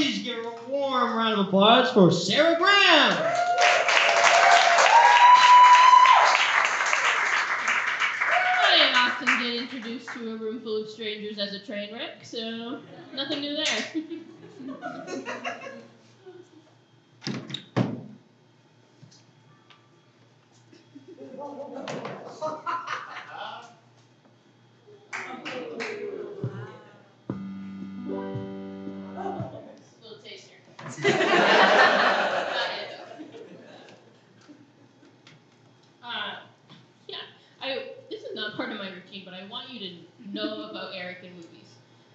please give a warm round of applause for Sara Graham. I often get introduced to a room full of strangers as a train wreck, so nothing new there. Little taster. This is not part of my routine, but I want you to know about Eric and movies.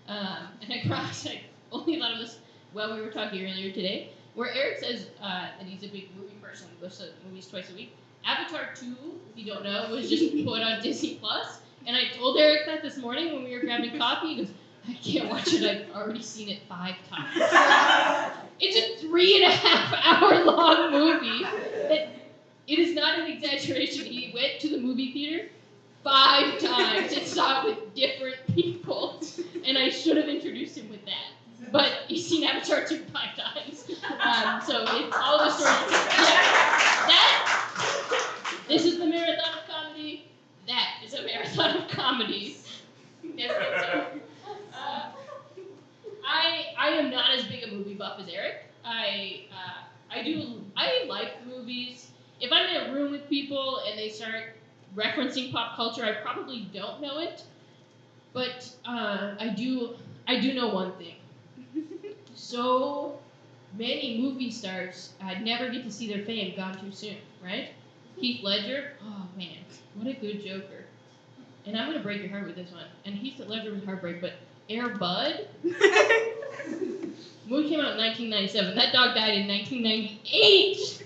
And I promise I only thought of this while we were talking earlier today, where Eric says that he's a big movie person, he goes to movies twice a week. Avatar 2, if you don't know, was just put on Disney Plus, and I told Eric that this morning when we were grabbing coffee. He goes, I can't watch it, I've already seen it 5 times. It's a 3.5-hour long movie. It is not an exaggeration. He went to the movie theater 5 times and saw it with different people. And I should have introduced him with that. But he's seen Avatar 2 5 times. So it's all the stories. This is the marathon of comedy. That is a marathon of comedy. I am not as big a movie buff as Eric. I like movies. If I'm in a room with people and they start referencing pop culture, I probably don't know it. But I do know one thing. So many movie stars never get to see their fame gone too soon, right? Heath Ledger, oh man, what a good Joker. And I'm gonna break your heart with this one. And Heath Ledger was heartbreak, but Air Bud? Movie came out in 1997. That dog died in 1998.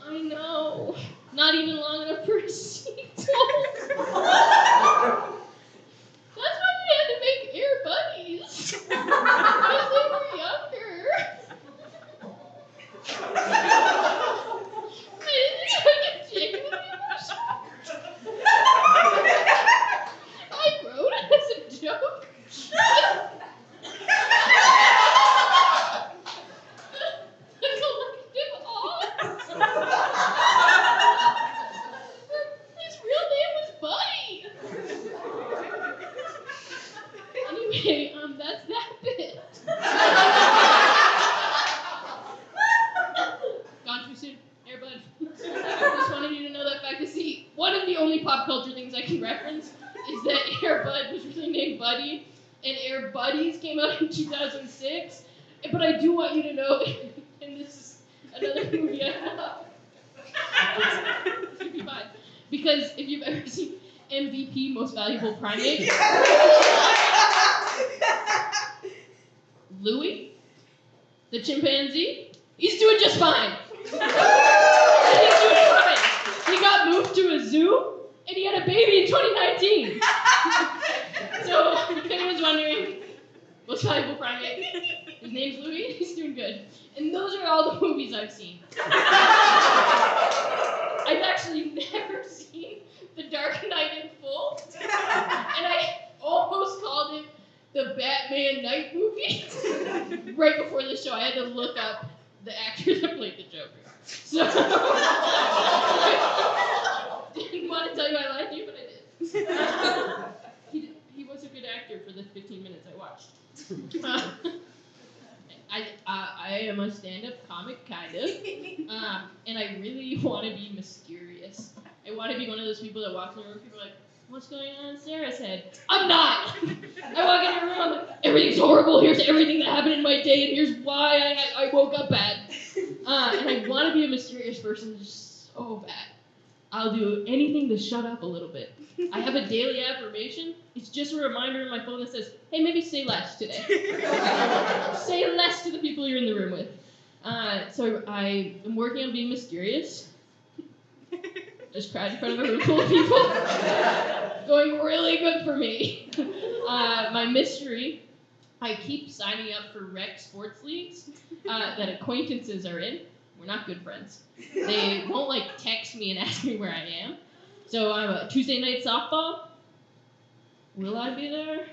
I know. Not even long enough for a sequel. That's why we had to make Air Buddies. Because they were younger. I get genuinely emotional. I wrote it as a joke. The collective awe. His real name was Buddy. Anyway, that's that bit. Gone too soon. Air Bud. I just wanted you to know that fact. To see, one of the only pop culture things I can reference is that Air Bud was really named Buddy, and Air Buddies came out in 2006. But I do want you to know, and this is another movie I love. Because if you've ever seen MVP, Most Valuable Primate, Louis, the chimpanzee, he's doing just fine. He's doing fine. He got moved to a zoo, and he had a baby in 2019. So, if anyone's wondering, Most Valuable Primate, his name's Louis, he's doing good. And those are all the movies I've seen. I've actually never seen The Dark Knight in full, and I almost called it the Batman Knight movie. Right before the show, I had to look up the actor that played the Joker. So, didn't want to tell you I liked you, but I did. He was a good actor for the 15 minutes I watched. I am a stand-up comic, kind of, and I really want to be mysterious. I want to be one of those people that walks in the room and people are like, what's going on in Sarah's head? I'm not! I walk in your room, I'm like, everything's horrible, here's everything that happened in my day, and here's why I woke up bad. And I want to be a mysterious person just so bad. I'll do anything to shut up a little bit. I have a daily affirmation. It's just a reminder in my phone that says, hey, maybe say less today. Say less to the people you're in the room with. So I am working on being mysterious. Just cried in front of a room full of people. Going really good for me. My mystery, I keep signing up for rec sports leagues that acquaintances are in. We're not good friends. They won't text me and ask me where I am. So I'm a Tuesday night softball. Will I be there?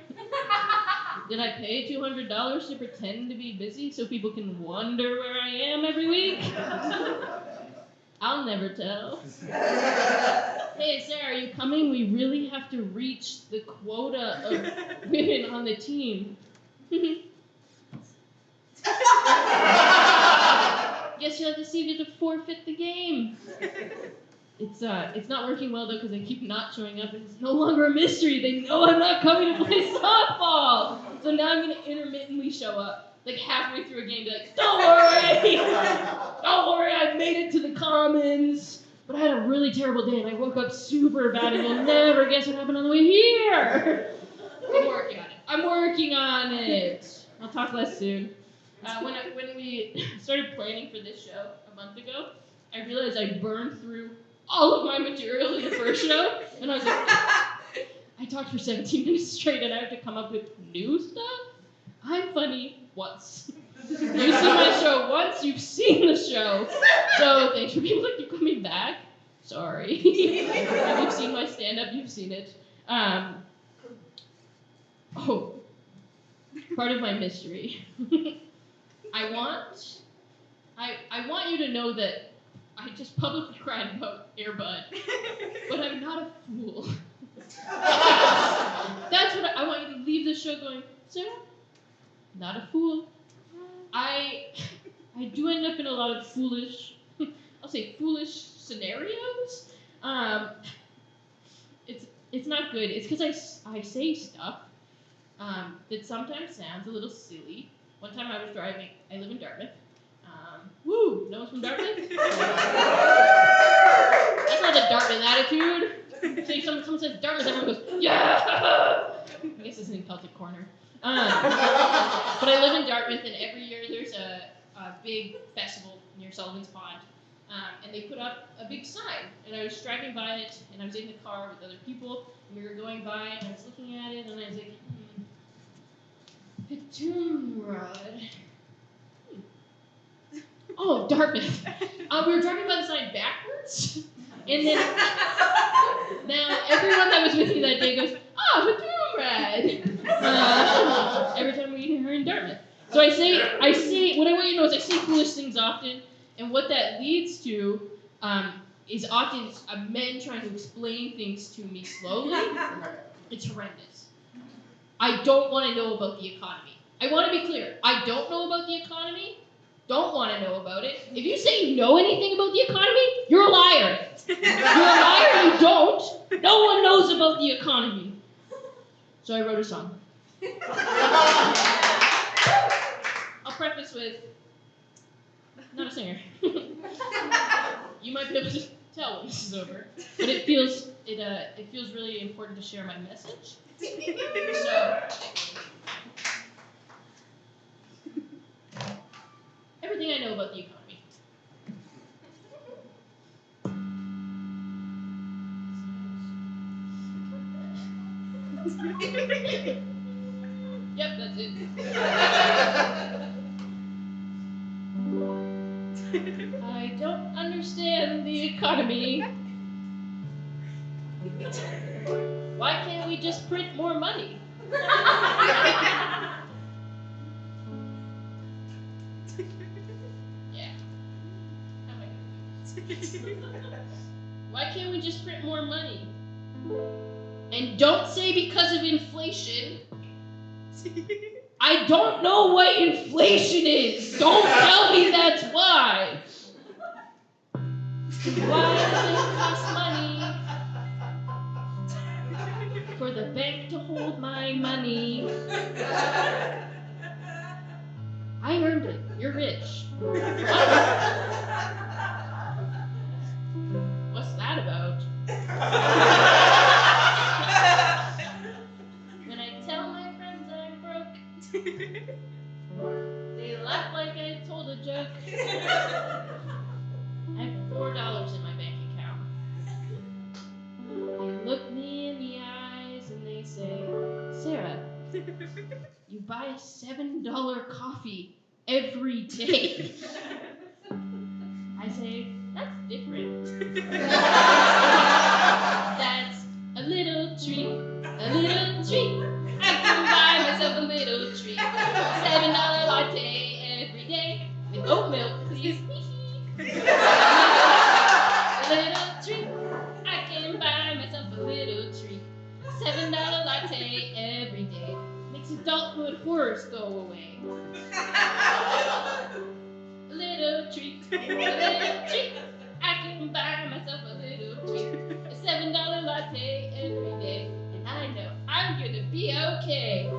Did I pay $200 to pretend to be busy so people can wonder where I am every week? I'll never tell. Hey, Sarah, are you coming? We really have to reach the quota of women on the team. Guess you'll have to see if you have to forfeit the game. It's not working well though because I keep not showing up and it's no longer a mystery. They know I'm not coming to play softball. So now I'm gonna intermittently show up, like halfway through a game, be like, don't worry, I made it to the commons. But I had a really terrible day and I woke up super bad and you'll never guess what happened on the way here. I'm working on it. I'll talk less soon. When we started planning for this show a month ago, I realized I burned through all of my material in the first show, and I was like, I talked for 17 minutes straight, and I have to come up with new stuff? I'm funny once. You've seen my show once, you've seen the show. So thanks for people like, you coming back? Sorry. If you've seen my stand-up, you've seen it. Part of my mystery. I want you to know that I just publicly cried about Air Bud, but I'm not a fool. That's what I want you to leave the show going, Sarah, not a fool. I do end up in a lot of foolish scenarios. It's not good. It's because I say stuff that sometimes sounds a little silly. One time I was driving, I live in Dartmouth. Woo! No one's from Dartmouth? That's not the Dartmouth attitude. So someone says Dartmouth, everyone goes, yeah! I guess it's in Celtic Corner. But I live in Dartmouth, and every year there's a big festival near Sullivan's Pond. And they put up a big sign. And I was driving by it, and I was in the car with other people, and we were going by, and I was looking at it, and I was like, Petumrad. Oh, Dartmouth. We were driving by the sign backwards, and then now everyone that was with me that day goes, Petumrad. Every time we hear her in Dartmouth. So I say, what I want you to know is I say foolish things often, and what that leads to is often men trying to explain things to me slowly. It's horrendous. I don't want to know about the economy. I want to be clear. I don't know about the economy. Don't want to know about it. If you say you know anything about the economy, you're a liar. You're a liar, you don't. No one knows about the economy. So I wrote a song. I'll preface with, not a singer. You might be able to tell when this is over, but it feels really important to share my message. So, everything I know about the economy. Yep, that's it. I don't understand the economy. Why can't we just print more money? Yeah. How am I gonna do this? Why can't we just print more money? And don't say because of inflation. I don't know what inflation is. Don't tell me that's why. Why does it cost money for the bank to hold my money? I earned it. You're rich. What's that about? When I tell my friends I'm broke, they laugh like I told a joke. I have $4 in my bank account. They look me in the eyes and they say, Sarah, you buy a $7 coffee every day. I say, that's different. That's a little treat, a little treat. I can buy myself a little away. A little treat, a little treat. I can buy myself a little treat. A $7 latte every day, and I know I'm gonna be okay.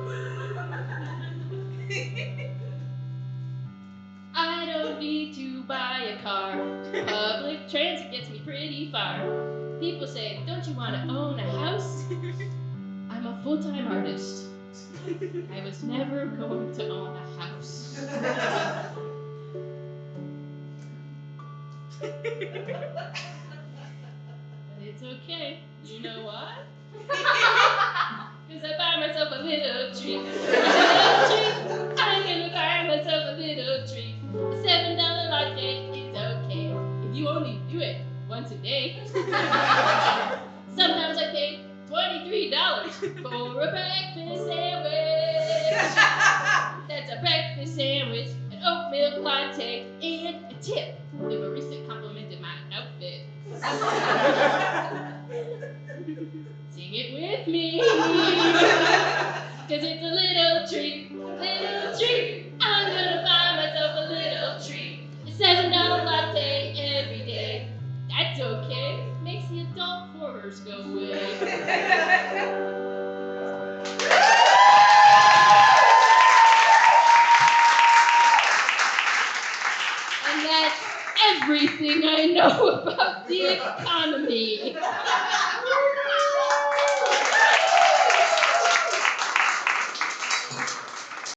I don't need to buy a car. Public transit gets me pretty far. People say, don't you want to own a house? I'm a full-time artist. I was never going to own a house. But it's okay. You know why? Because I buy myself a little treat. A little treat. I'm gonna buy myself a little treat. A $7 latte is okay if you only do it once a day. Sometimes I pay $23 for a breakfast sandwich. That's a breakfast sandwich, an oat milk latte, and a tip. The barista complimented my outfit. Sing it with me. Cause it's a little treat, little treat. I'm gonna buy myself a little treat. A $7 latte every day. That's okay. Makes the adult horrors go away. And that's everything I know about the economy.